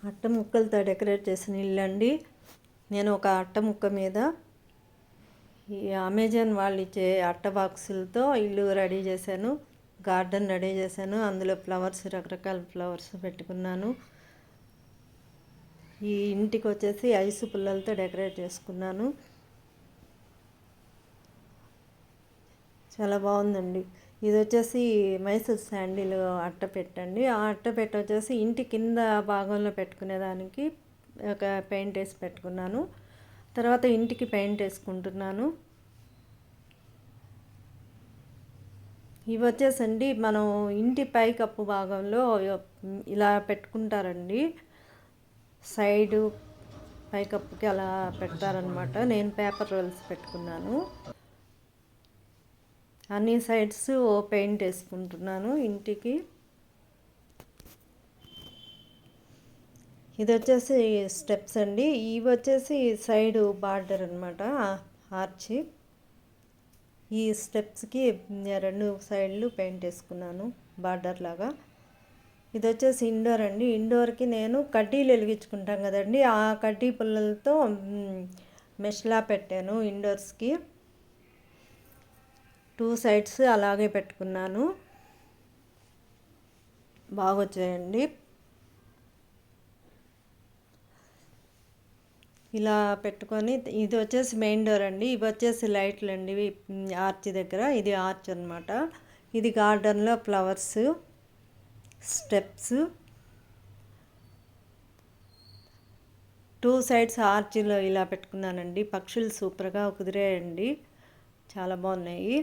అట్ట ముక్కలతో డెకరేట్ చేసిన ఇల్లు అండి. నేను ఒక అట్ట ముక్క మీద ఈ అమెజాన్ వాళ్ళు ఇచ్చే అట్ట బాక్సులతో ఇల్లు రెడీ చేశాను, గార్డెన్ రెడీ చేశాను. అందులో ఫ్లవర్స్, రకరకాల ఫ్లవర్స్ పెట్టుకున్నాను. ఈ ఇంటికి వచ్చేసి ఐసు పుల్లలతో డెకరేట్ చేసుకున్నాను. చాలా బాగుందండి. ఇది వచ్చేసి మైసూర్ శాండిల్ అట్ట పెట్టండి. ఆ అట్ట పెట్ట వచ్చేసి ఇంటి కింద భాగంలో పెట్టుకునేదానికి ఒక పెయింట్ వేసి పెట్టుకున్నాను. తర్వాత ఇంటికి పెయింట్ వేసుకుంటున్నాను. ఇవి వచ్చేసండి మనం ఇంటి పైకప్పు భాగంలో ఇలా పెట్టుకుంటారండి. సైడు పైకప్పుకి అలా పెడతారనమాట. నేను పేపర్ రోల్స్ పెట్టుకున్నాను. అన్ని సైడ్స్ పెయింట్ వేసుకుంటున్నాను ఇంటికి. ఇది వచ్చేసి స్టెప్స్ అండి. ఇవి వచ్చేసి సైడ్ బార్డర్ అనమాట, ఆర్చి. ఈ స్టెప్స్కి రెండు సైడ్లు పెయింట్ వేసుకున్నాను బార్డర్ లాగా. ఇది వచ్చేసి ఇండోర్ అండి. ఇండోర్కి నేను కడ్డీలు వెలిగించుకుంటాం కదండి, ఆ కడ్డీ పుల్లలతో మెష్లా పెట్టాను ఇండోర్స్కి. 2 సైడ్స్ అలాగే పెట్టుకున్నాను. బాగా వచ్చాయండి. ఇలా పెట్టుకొని ఇది వచ్చేసి మెయిన్ డోర్ అండి. ఇవి వచ్చేసి లైట్లు అండి, ఆర్చ్ దగ్గర. ఇది ఆర్చ్ అనమాట. ఇది గార్డెన్లో ఫ్లవర్స్, స్టెప్స్. 2 సైడ్స్ ఆర్చ్లో ఇలా పెట్టుకున్నానండి. పక్షులు సూపర్గా కుదిరాయండి, చాలా బాగున్నాయి.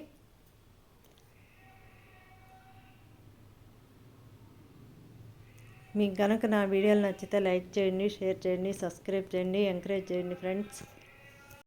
మీకు కనుక నా వీడియోలు నచ్చితే లైక్ చేయండి, షేర్ చేయండి, సబ్స్క్రైబ్ చేయండి, ఎంకరేజ్ చేయండి ఫ్రెండ్స్.